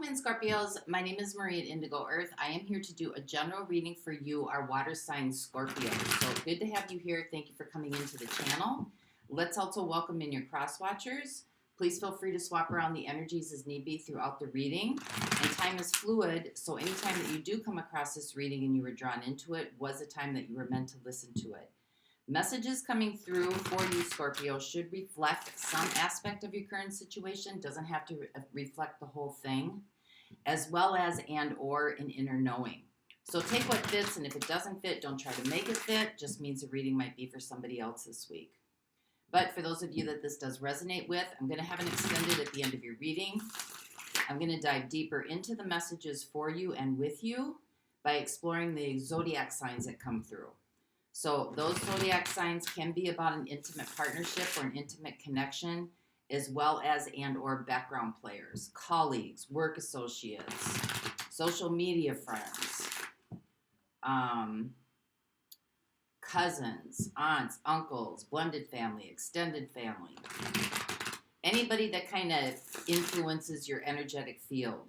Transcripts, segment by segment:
Welcome in, Scorpios. My name is Marie at Indigo Earth. I am here to do a general reading for you, our water sign Scorpio. So good to have you here. Thank you for coming into the channel. Let's also welcome in your cross watchers. Please feel free to swap around the energies as need be throughout the reading. And time is fluid, so anytime that you do come across this reading and you were drawn into it was a time that you were meant to listen to it. Messages coming through for you, Scorpio, should reflect some aspect of your current situation. Doesn't have to reflect the whole thing, as well as and or an inner knowing. So take what fits, and if it doesn't fit, don't try to make it fit. Just means the reading might be for somebody else this week. But for those of you that this does resonate with, I'm going to have an extended at the end of your reading. I'm going to dive deeper into the messages for you and with you by exploring the zodiac signs that come through. So those zodiac signs can be about an intimate partnership or an intimate connection, as well as and or background players, colleagues, work associates, social media friends, cousins, aunts, uncles, blended family, extended family. Anybody that kind of influences your energetic field.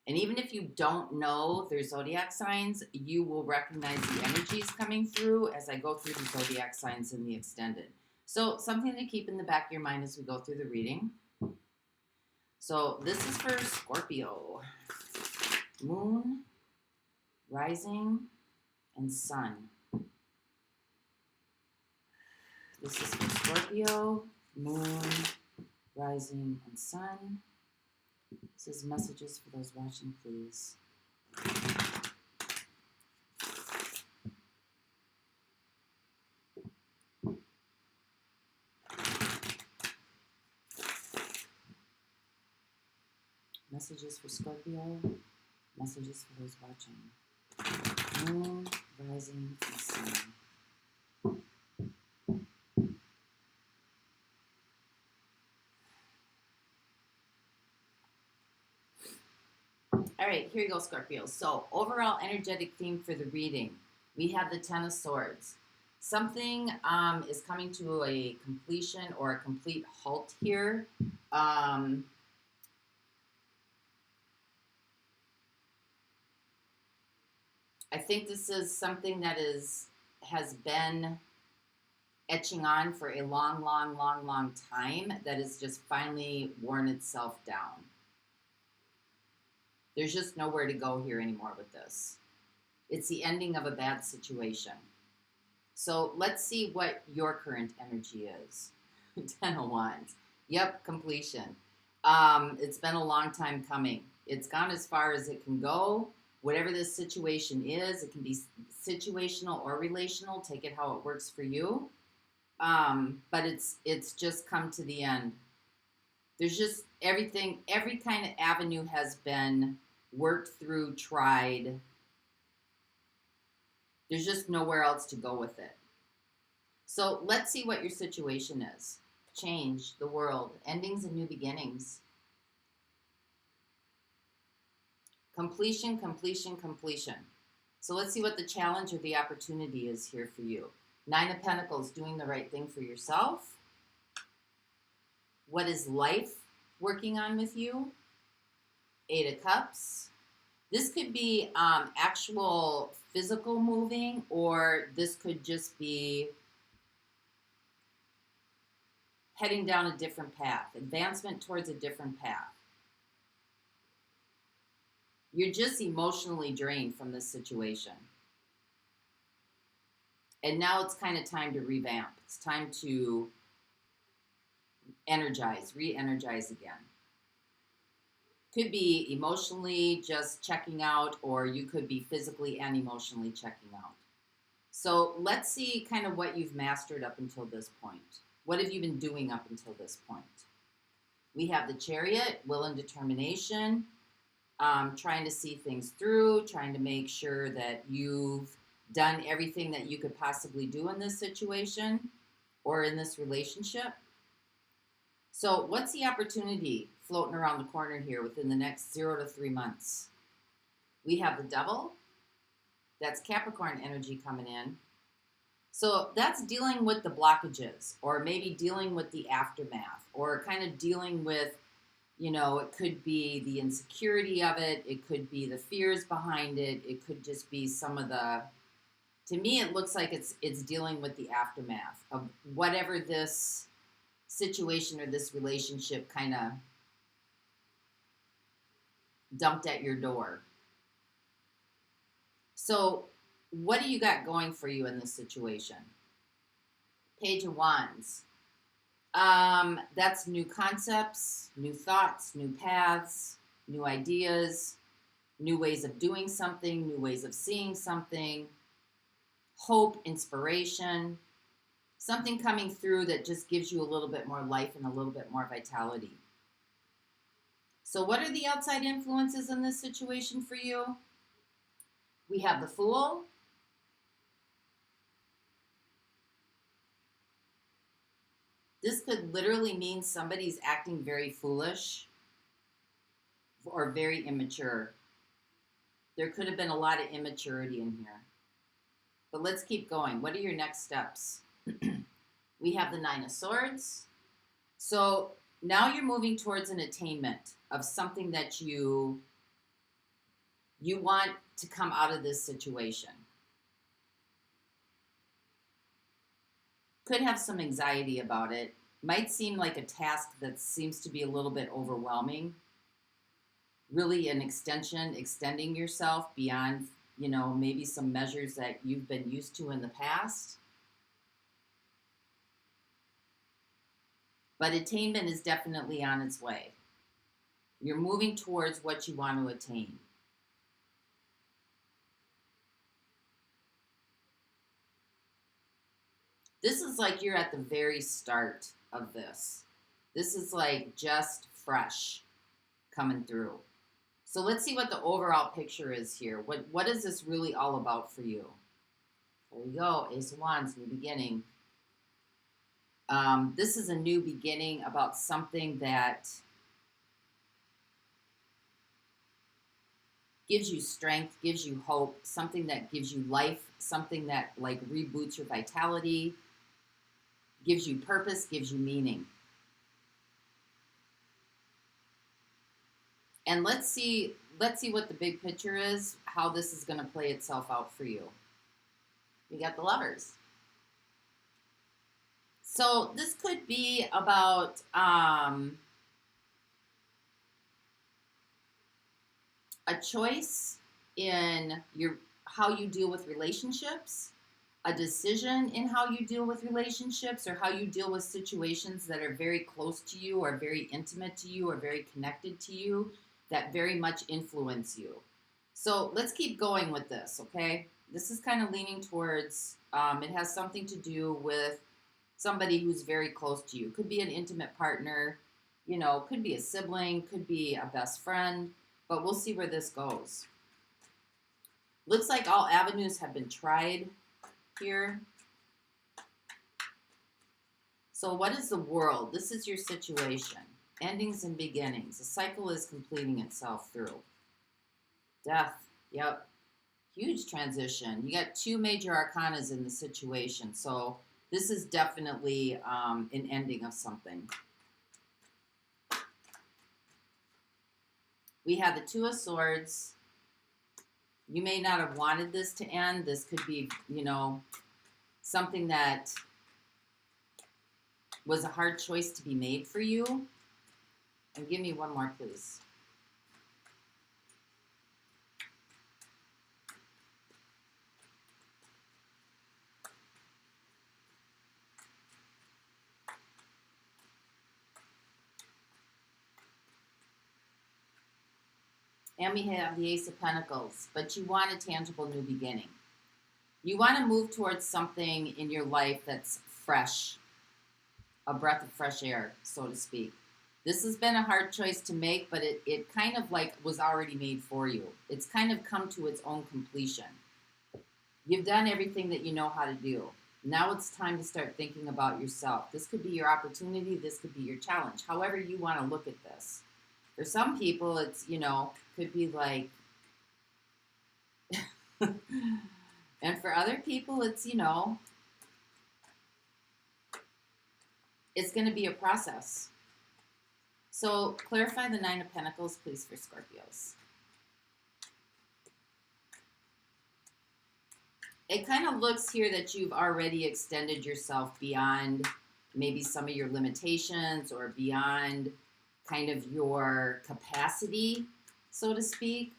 And even if you don't know their zodiac signs, you will recognize the energies coming through as I go through the zodiac signs in the extended. So something to keep in the back of your mind as we go through the reading. So this is for Scorpio. Moon, rising, and sun. This is for Scorpio, moon, rising, and sun. This is messages for those watching, please. Messages for Scorpio, messages for those watching. Moon, rising, and sun. All right, here you go, Scorpio. So overall energetic theme for the reading, we have the Ten of Swords. Something is coming to a completion or a complete halt here. I think this is something that has been etching on for a long time that has just finally worn itself down. There's just nowhere to go here anymore with this. It's the ending of a bad situation. So let's see what your current energy is. 10 of Wands. Yep, completion. It's been a long time coming. It's gone as far as it can go. Whatever this situation is, it can be situational or relational. Take it how it works for you. But it's just come to the end. There's just everything, every kind of avenue has been worked through, tried. There's just nowhere else to go with it. So let's see what your situation is. Change, the world, endings and new beginnings. Completion, completion, completion. So let's see what the challenge or the opportunity is here for you. 9 of Pentacles, doing the right thing for yourself. What is life working on with you? 8 of Cups. This could be actual physical moving, or this could just be heading down a different path, advancement towards a different path. You're just emotionally drained from this situation. And now it's kind of time to revamp. It's time to energize, re-energize again. Could be emotionally just checking out, or you could be physically and emotionally checking out. So let's see kind of what you've mastered up until this point. What have you been doing up until this point? We have the Chariot, will and determination, trying to see things through, trying to make sure that you've done everything that you could possibly do in this situation or in this relationship. So what's the opportunity floating around the corner here within the next 0 to 3 months? We have the Devil. That's Capricorn energy coming in. So that's dealing with the blockages, or maybe dealing with the aftermath, or kind of dealing with, You know, it could be the insecurity of it. It could be the fears behind it. It could just be some of the, to me, it looks like it's dealing with the aftermath of whatever this situation or this relationship kind of dumped at your door. So what do you got going for you in this situation? Page of Wands. That's new concepts, new thoughts, new paths, new ideas, new ways of doing something, new ways of seeing something, hope, inspiration, something coming through that just gives you a little bit more life and a little bit more vitality. So what are the outside influences in this situation for you? We have the Fool. This could literally mean somebody's acting very foolish or very immature. There could have been a lot of immaturity in here. But let's keep going. What are your next steps? We have the Nine of Swords. So now you're moving towards an attainment of something that you want to come out of this situation. Could have some anxiety about it. Might seem like a task that seems to be a little bit overwhelming. Really an extending yourself beyond, you know, maybe some measures that you've been used to in the past. But attainment is definitely on its way. You're moving towards what you want to attain. This is like you're at the very start of this. This is like just fresh coming through. So let's see what the overall picture is here. What is this really all about for you? There you go, Ace of Wands, new beginning. This is a new beginning about something that gives you strength, gives you hope, something that gives you life, something that like reboots your vitality, gives you purpose, gives you meaning. And let's see what the big picture is, how this is going to play itself out for you. We got the Lovers. So this could be about a choice in how you deal with relationships, a decision in how you deal with relationships, or how you deal with situations that are very close to you or very intimate to you or very connected to you that very much influence you. So let's keep going with this, okay? This is kind of leaning towards, it has something to do with somebody who's very close to you. Could be an intimate partner, you know, could be a sibling, could be a best friend, but we'll see where this goes. Looks like all avenues have been tried here. So what is the World? This is your situation. Endings and beginnings. The cycle is completing itself through. Death. Yep. Huge transition. You got two major arcanas in the situation. So this is definitely an ending of something. We have the Two of Swords. You may not have wanted this to end. This could be, you know, something that was a hard choice to be made for you. And give me one more, please. And we have the Ace of Pentacles, but you want a tangible new beginning. You want to move towards something in your life that's fresh, a breath of fresh air, so to speak. This has been a hard choice to make, but it kind of like was already made for you. It's kind of come to its own completion. You've done everything that you know how to do. Now it's time to start thinking about yourself. This could be your opportunity. This could be your challenge. However you want to look at this. For some people, it's, you know, could be like, and for other people, it's, you know, it's going to be a process. So clarify the Nine of Pentacles, please, for Scorpios. It kind of looks here that you've already extended yourself beyond maybe some of your limitations or beyond kind of your capacity, so to speak.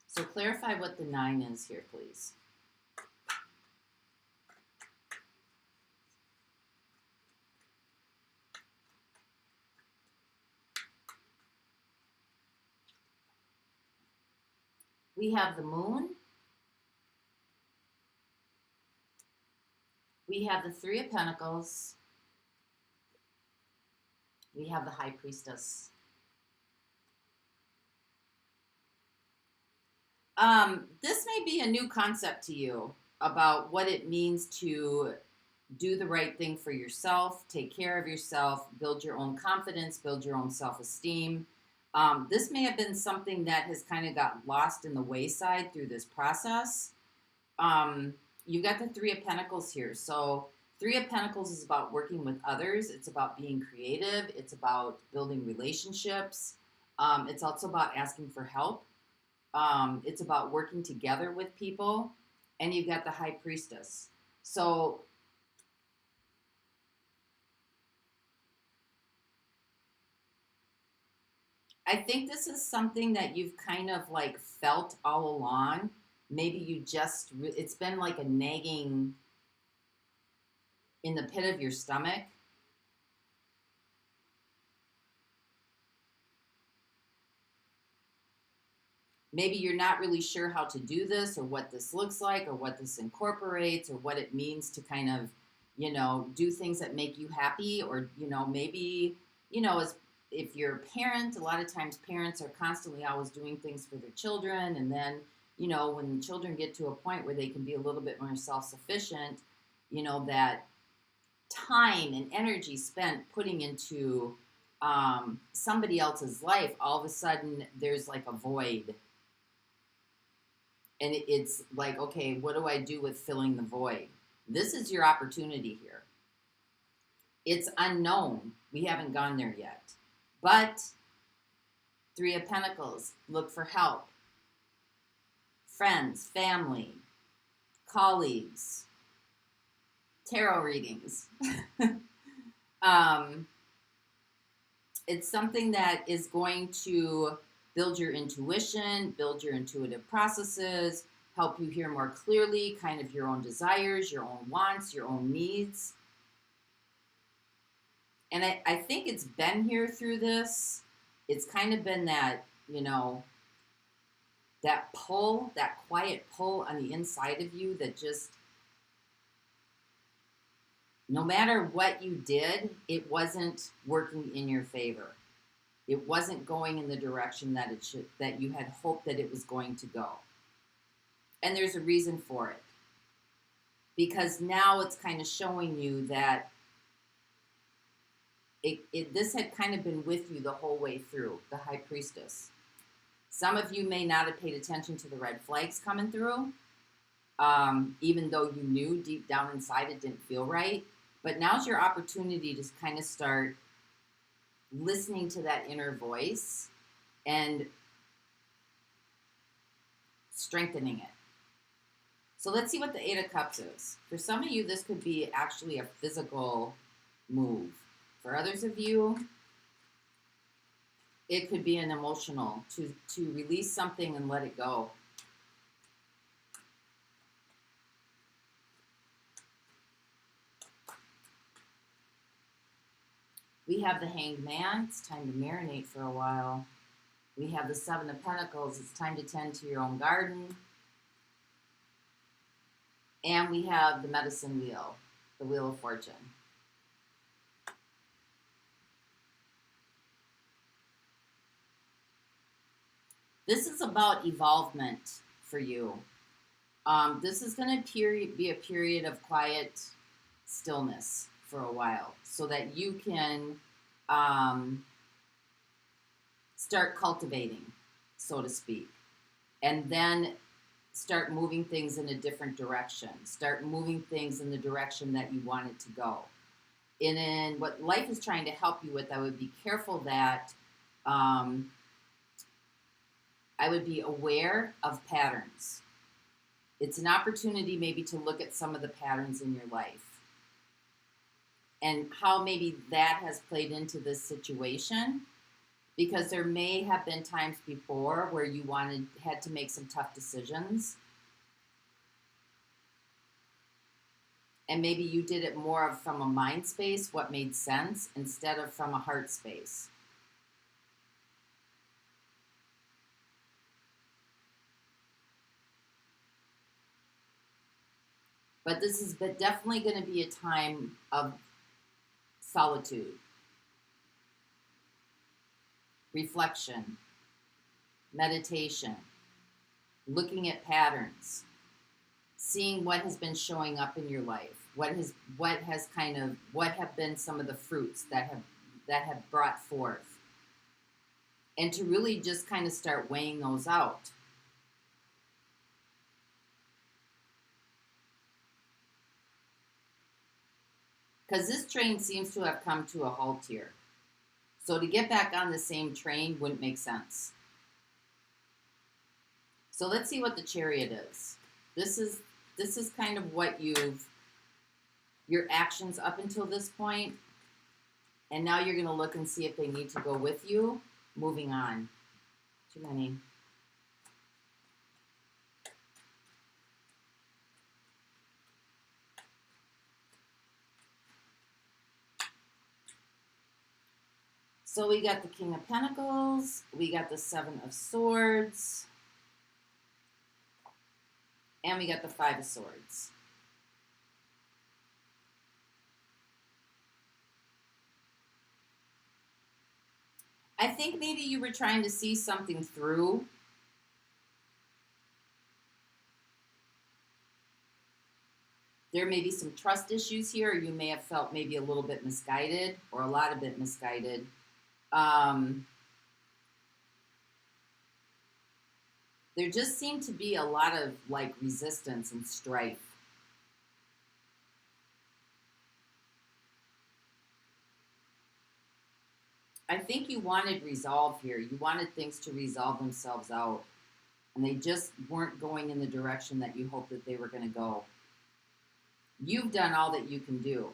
So clarify what the 9 is here, please. We have the Moon. We have the 3 of Pentacles. We have the High Priestess. This may be a new concept to you about what it means to do the right thing for yourself, take care of yourself, build your own confidence, build your own self-esteem. This may have been something that has kind of got lost in the wayside through this process. You got the 3 of Pentacles here. So 3 of Pentacles is about working with others. It's about being creative. It's about building relationships. It's also about asking for help. It's about working together with people. And you've got the High Priestess. So I think this is something that you've kind of like felt all along. Maybe you just, it's been like a nagging in the pit of your stomach. Maybe you're not really sure how to do this or what this looks like or what this incorporates or what it means to kind of, you know, do things that make you happy or, you know, maybe, you know, as if you're a parent, a lot of times parents are constantly always doing things for their children. And then, you know, when the children get to a point where they can be a little bit more self-sufficient, you know, that time and energy spent putting into somebody else's life, all of a sudden there's like a void. And it's like, okay, what do I do with filling the void? This is your opportunity here. It's unknown. We haven't gone there yet. But 3 of Pentacles, look for help. Friends, family, colleagues, tarot readings. It's something that is going to build your intuition, build your intuitive processes, help you hear more clearly kind of your own desires, your own wants, your own needs. And I think it's been here through this. It's kind of been that, you know, that pull, that quiet pull on the inside of you that just, no matter what you did, it wasn't working in your favor. It wasn't going in the direction that it should, that you had hoped that it was going to go. And there's a reason for it. Because now it's kind of showing you that this had kind of been with you the whole way through, the High Priestess. Some of you may not have paid attention to the red flags coming through, even though you knew deep down inside it didn't feel right. But now's your opportunity to kind of start listening to that inner voice and strengthening it. So let's see what the 8 of Cups is. For some of you, this could be actually a physical move. For others of you, it could be an emotional, to release something and let it go. We have the Hanged Man. It's time to marinate for a while. We have the 7 of Pentacles. It's time to tend to your own garden. And we have the Medicine Wheel, the Wheel of Fortune. This is about evolvement for you. This is going to be a period of quiet stillness for a while so that you can start cultivating, so to speak. And then start moving things in a different direction. Start moving things in the direction that you want it to go. And in what life is trying to help you with, I would be careful that I would be aware of patterns. It's an opportunity maybe to look at some of the patterns in your life and how maybe that has played into this situation, because there may have been times before where you had to make some tough decisions, and maybe you did it more from a mind space, what made sense, instead of from a heart space. But this is definitely going to be a time of solitude, reflection, meditation, looking at patterns, seeing what has been showing up in your life, what have been some of the fruits that have brought forth, and to really just kind of start weighing those out. Because this train seems to have come to a halt here. So to get back on the same train wouldn't make sense. So let's see what the Chariot is. This is kind of what your actions up until this point. And now you're going to look and see if they need to go with you. Moving on. Too many. So we got the King of Pentacles, we got the Seven of Swords, and we got the Five of Swords. I think maybe you were trying to see something through. There may be some trust issues here, or you may have felt maybe a little bit misguided, or a lot of bit misguided. There just seemed to be a lot of like resistance and strife. I think you wanted resolve here. You wanted things to resolve themselves out, and they just weren't going in the direction that you hoped that they were going to go. You've done all that you can do.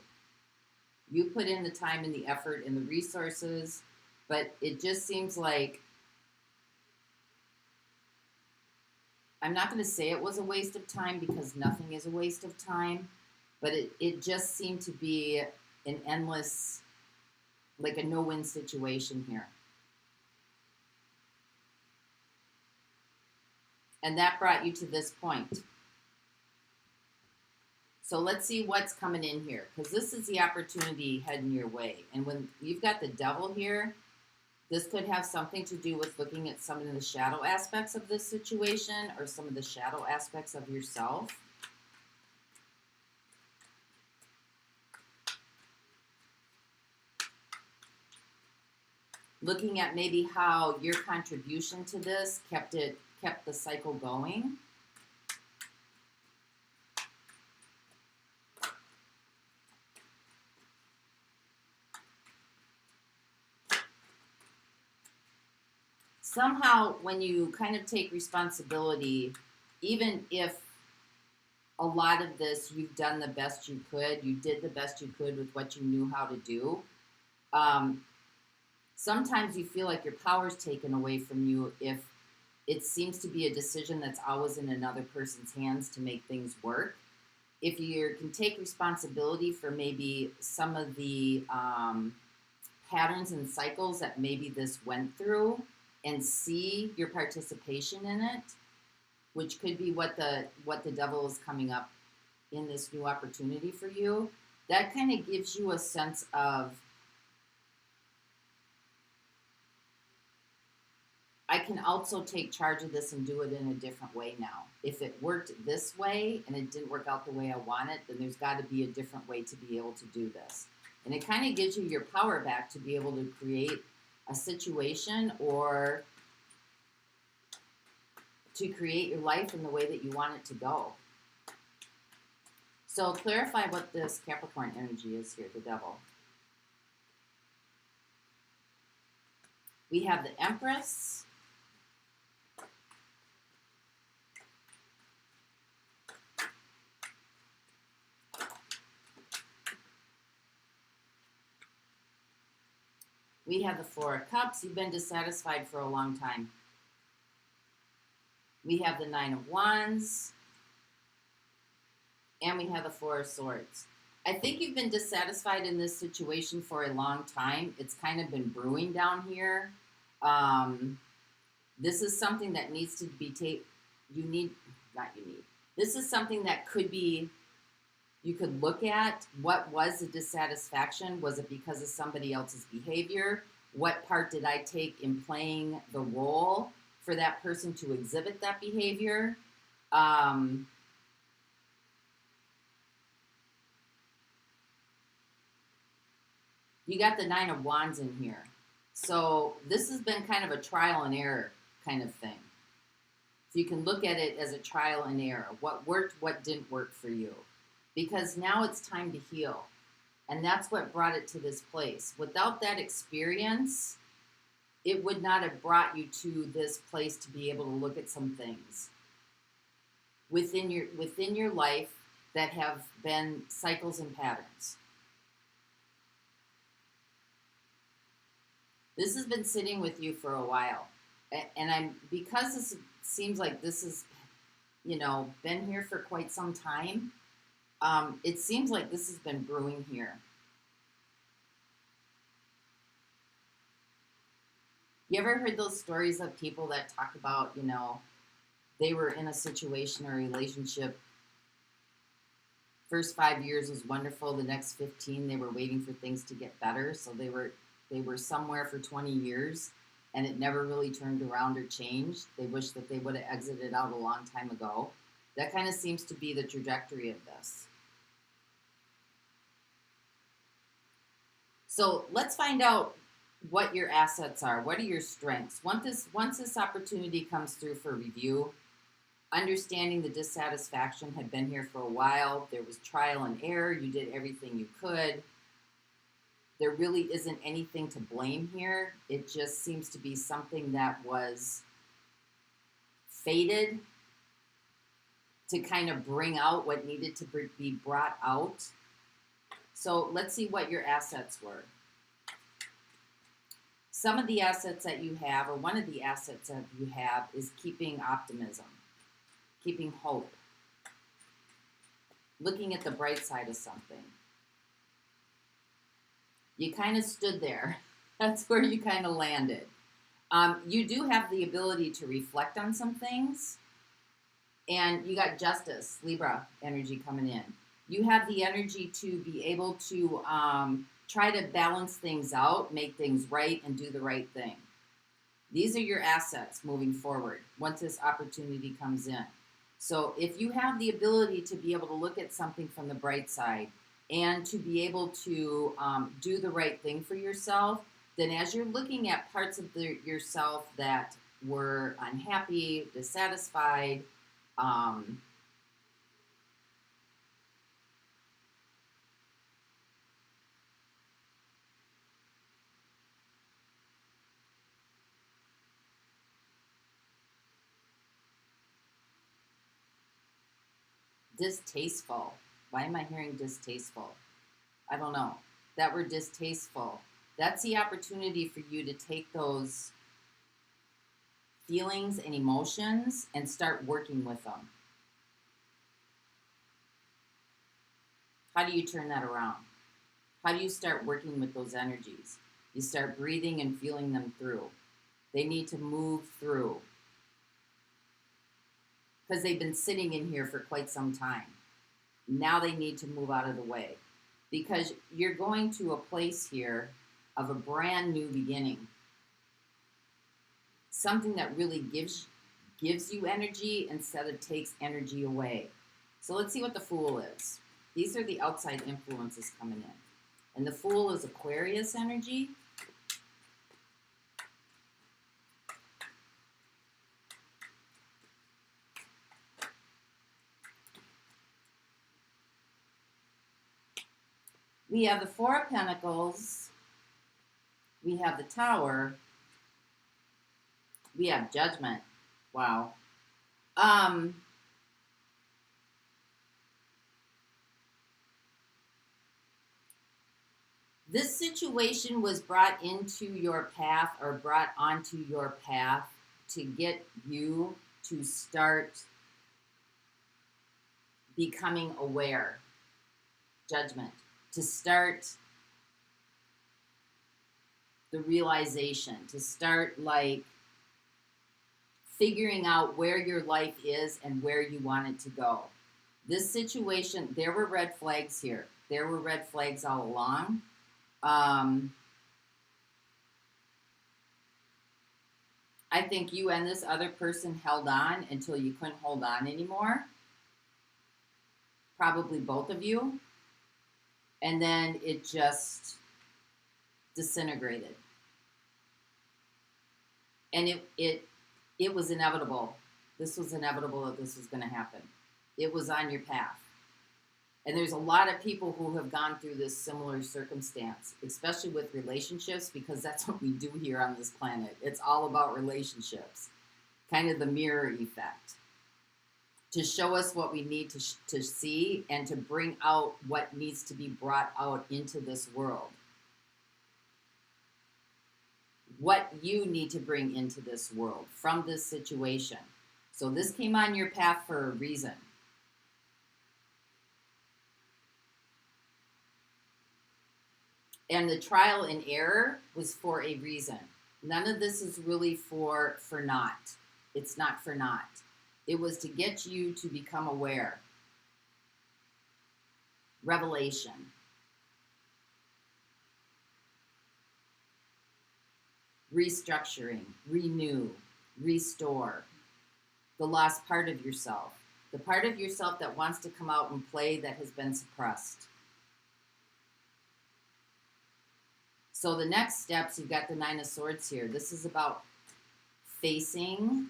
You put in the time and the effort and the resources, but it just seems like, I'm not going to say it was a waste of time, because nothing is a waste of time, but it just seemed to be an endless, like a no-win situation here. And that brought you to this point. So let's see what's coming in here, because this is the opportunity heading your way. And when you've got the Devil here, this could have something to do with looking at some of the shadow aspects of this situation, or some of the shadow aspects of yourself. Looking at maybe how your contribution to this kept the cycle going. Somehow, when you kind of take responsibility, even if a lot of this you've done the best you could, you did the best you could with what you knew how to do, sometimes you feel like your power's taken away from you if it seems to be a decision that's always in another person's hands to make things work. If you can take responsibility for maybe some of the patterns and cycles that maybe this went through, and see your participation in it, which could be what the Devil is coming up in this new opportunity for you, that kind of gives you a sense of, I can also take charge of this and do it in a different way now. If it worked this way and it didn't work out the way I want it, then there's got to be a different way to be able to do this. And it kind of gives you your power back to be able to create a situation or to create your life in the way that you want it to go. So clarify what this Capricorn energy is here, the Devil. We have the Empress. We have the Four of Cups. You've been dissatisfied for a long time. We have the Nine of Wands. And we have the Four of Swords. I think you've been dissatisfied in this situation for a long time. It's kind of been brewing down here. This is something that needs to be This is something that could be, you could look at. What was the dissatisfaction? Was it because of somebody else's behavior? What part did I take in playing the role for that person to exhibit that behavior? You got the Nine of Wands in here. So this has been kind of a trial and error kind of thing. So you can look at it as a trial and error. What worked, what didn't work for you. Because now it's time to heal. And that's what brought it to this place. Without that experience, it would not have brought you to this place to be able to look at some things within your life that have been cycles and patterns. This has been sitting with you for a while. And because this seems like this has, been here for quite some time, it seems like this has been brewing here. You ever heard those stories of people that talk about, they were in a situation or relationship, first 5 years was wonderful, the next 15 they were waiting for things to get better, so they were somewhere for 20 years and it never really turned around or changed. They wish that they would have exited out a long time ago. That kind of seems to be the trajectory of this. So let's find out what your assets are. What are your strengths? Once this opportunity comes through for review, understanding the dissatisfaction had been here for a while. There was trial and error. You did everything you could. There really isn't anything to blame here. It just seems to be something that was fated to kind of bring out what needed to be brought out. So let's see what your assets were. Some of the assets that you have, or one of the assets that you have, is keeping optimism, keeping hope, looking at the bright side of something. You kind of stood there. That's where you kind of landed. You do have the ability to reflect on some things. And you got Justice, Libra energy coming in. You have the energy to be able to try to balance things out, make things right, and do the right thing. These are your assets moving forward once this opportunity comes in. So if you have the ability to be able to look at something from the bright side and to be able to do the right thing for yourself, then as you're looking at parts of yourself that were unhappy, dissatisfied, distasteful. Why am I hearing distasteful? I don't know. That word distasteful. That's the opportunity for you to take those feelings and emotions and start working with them. How do you turn that around? How do you start working with those energies? You start breathing and feeling them through. They need to move through. Because they've been sitting in here for quite some time. Now they need to move out of the way. Because you're going to a place here of a brand new beginning. Something that really gives you energy instead of takes energy away. So let's see what the Fool is. These are the outside influences coming in. And the Fool is Aquarius energy. We have the Four of Pentacles. We have the Tower. We have Judgment. Wow. This situation was brought into your path or brought onto your path to get you to start becoming aware. Judgment. To start the realization. To start like figuring out where your life is and where you want it to go. This situation, there were red flags here. There were red flags all along. I think you and this other person held on until you couldn't hold on anymore. Probably both of you. And then it just disintegrated. And it was inevitable. This was inevitable that this was going to happen. It was on your path. And there's a lot of people who have gone through this similar circumstance, especially with relationships, because that's what we do here on this planet. It's all about relationships, kind of the mirror effect, to show us what we need to see and to bring out what needs to be brought out into this world. What you need to bring into this world from this situation. So this came on your path for a reason. And the trial and error was for a reason. None of this is really for naught. It's not for naught. It was to get you to become aware. Revelation. Restructuring, renew, restore. The lost part of yourself. The part of yourself that wants to come out and play that has been suppressed. So the next steps, you've got the Nine of Swords here. This is about facing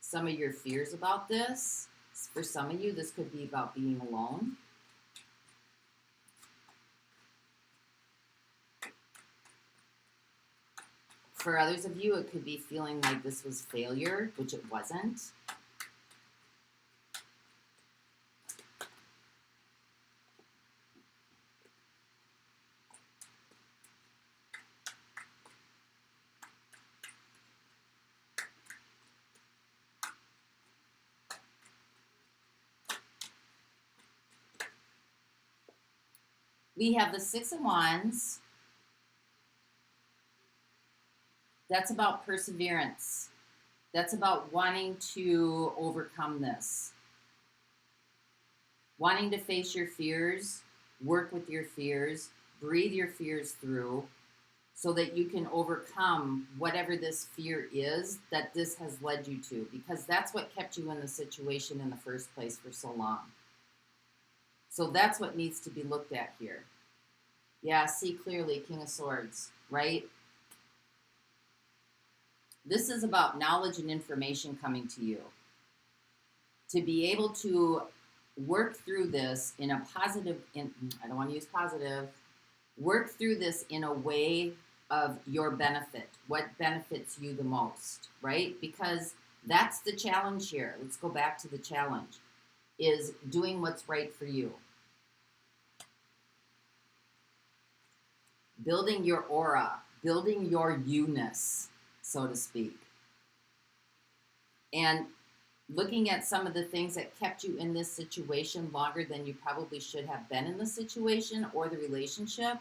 some of your fears about this. For some of you, this could be about being alone. For others of you, it could be feeling like this was failure, which it wasn't. We have the Six of Wands. That's about perseverance. That's about wanting to overcome this. Wanting to face your fears, work with your fears, breathe your fears through so that you can overcome whatever this fear is that this has led you to, because that's what kept you in the situation in the first place for so long. So that's what needs to be looked at here. Yeah, see clearly, King of Swords, right? This is about knowledge and information coming to you. To be able to work through this in a positive, I don't want to use positive, work through this in a way of your benefit. What benefits you the most, right? Because that's the challenge here. Let's go back to the challenge, is doing what's right for you. Building your aura, building your you-ness, so to speak. And looking at some of the things that kept you in this situation longer than you probably should have been in the situation or the relationship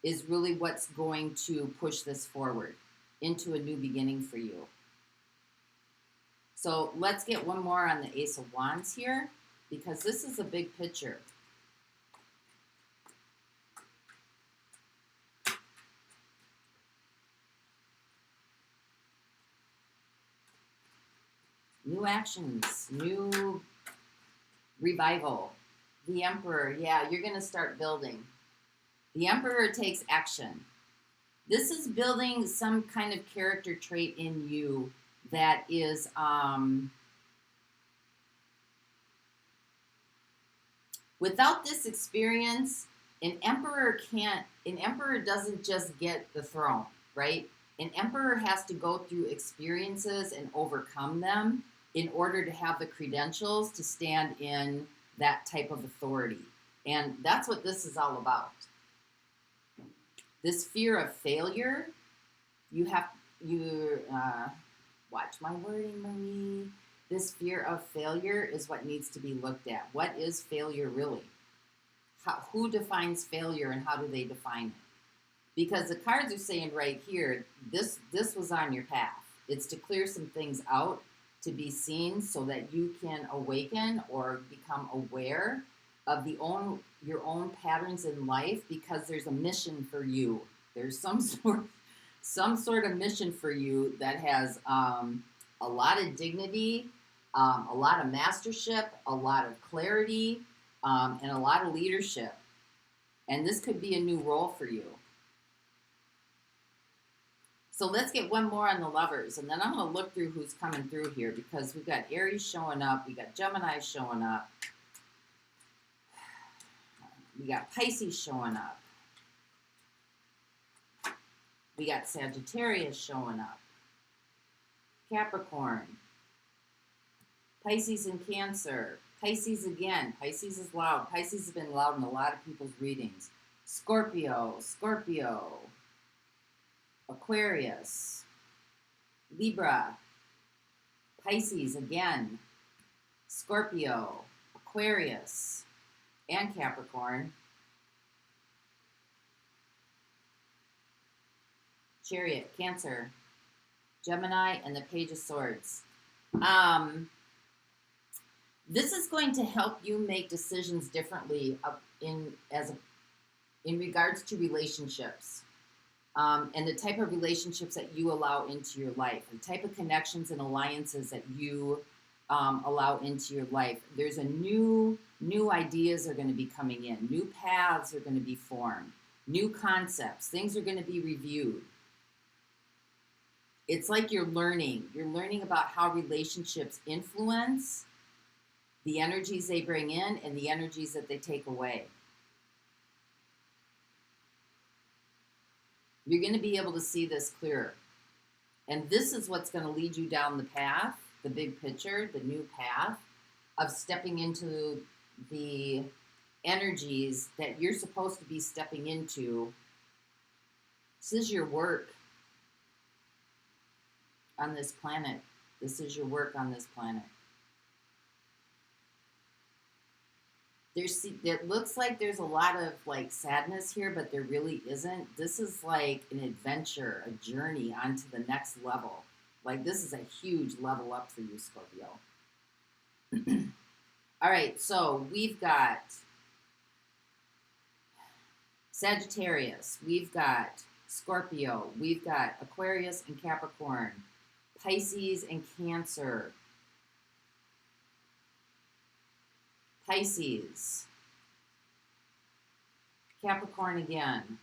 is really what's going to push this forward into a new beginning for you. So let's get one more on the Ace of Wands here, because this is a big picture. New actions, new revival. The Emperor, yeah, you're going to start building. The Emperor takes action. This is building some kind of character trait in you that is without this experience, An emperor doesn't just get the throne, right? An emperor has to go through experiences and overcome them in order to have the credentials to stand in that type of authority. And that's what this is all about. This fear of failure, watch my wording, Marie. This fear of failure is what needs to be looked at. What is failure really? Who defines failure and how do they define it? Because the cards are saying right here, this was on your path. It's to clear some things out, to be seen so that you can awaken or become aware of your own patterns in life, because there's a mission for you. There's some sort of mission for you that has a lot of dignity, a lot of mastership, a lot of clarity, and a lot of leadership. And this could be a new role for you. So let's get one more on the lovers, and then I'm going to look through who's coming through here, because we've got Aries showing up, we got Gemini showing up, we got Pisces showing up, we got Sagittarius showing up, Capricorn, Pisces and Cancer, Pisces again. Pisces is loud. Pisces has been loud in a lot of people's readings. Scorpio, Aquarius, Libra, Pisces again, Scorpio, Aquarius, and Capricorn, Chariot, Cancer, Gemini, and the Page of Swords. This is going to help you make decisions differently in regards to relationships. And the type of relationships that you allow into your life, the type of connections and alliances that you allow into your life. There's new ideas are going to be coming in. New paths are going to be formed. New concepts. Things are going to be reviewed. It's like you're learning. You're learning about how relationships influence the energies they bring in and the energies that they take away. You're going to be able to see this clearer. And this is what's going to lead you down the path, the big picture, the new path of stepping into the energies that you're supposed to be stepping into. This is your work on this planet. This is your work on this planet. It looks like there's a lot of like sadness here, but there really isn't. This is like an adventure, a journey onto the next level. Like this is a huge level up for you, Scorpio. All right, so we've got Sagittarius, we've got Scorpio, we've got Aquarius and Capricorn, Pisces and Cancer, Pisces, Capricorn again,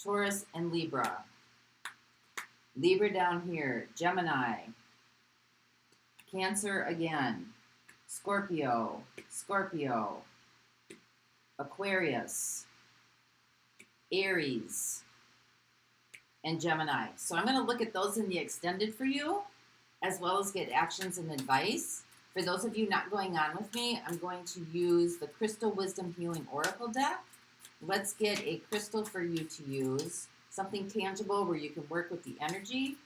Taurus and Libra, Libra down here, Gemini, Cancer again, Scorpio, Aquarius, Aries, and Gemini. So I'm going to look at those in the extended for you, as well as get actions and advice. For those of you not going on with me, I'm going to use the Crystal Wisdom Healing Oracle deck. Let's get a crystal for you to use, something tangible where you can work with the energy.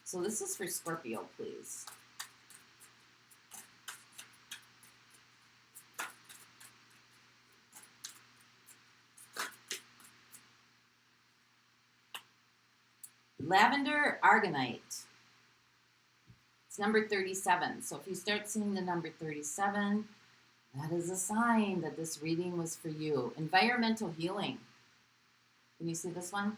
So this is for Scorpio, please. Lavender Argonite. It's number 37. So if you start seeing the number 37, that is a sign that this reading was for you. Environmental healing. Can you see this one?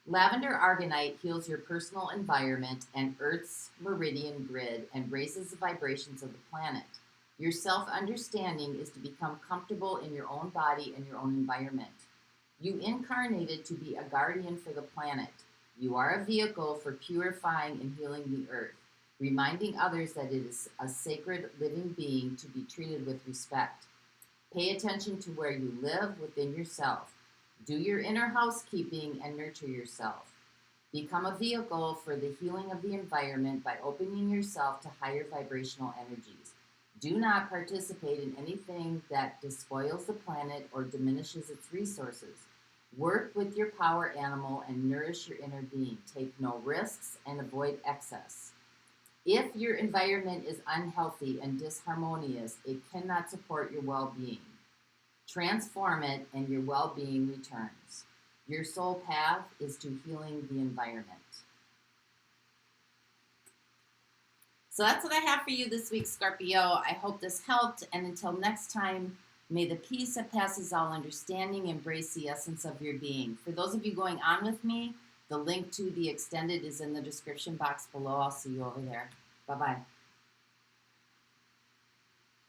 Lavender Argonite heals your personal environment and Earth's meridian grid and raises the vibrations of the planet. Your self-understanding is to become comfortable in your own body and your own environment. You incarnated to be a guardian for the planet. You are a vehicle for purifying and healing the earth, reminding others that it is a sacred living being to be treated with respect. Pay attention to where you live within yourself. Do your inner housekeeping and nurture yourself. Become a vehicle for the healing of the environment by opening yourself to higher vibrational energies. Do not participate in anything that despoils the planet or diminishes its resources. Work with your power animal and nourish your inner being. Take no risks and avoid excess. If your environment is unhealthy and disharmonious, it cannot support your well-being. Transform it and your well-being returns. Your soul path is to healing the environment. So that's what I have for you this week, Scorpio. I hope this helped, and until next time, may the peace that passes all understanding embrace the essence of your being. For those of you going on with me, the link to the extended is in the description box below. I'll see you over there. Bye-bye.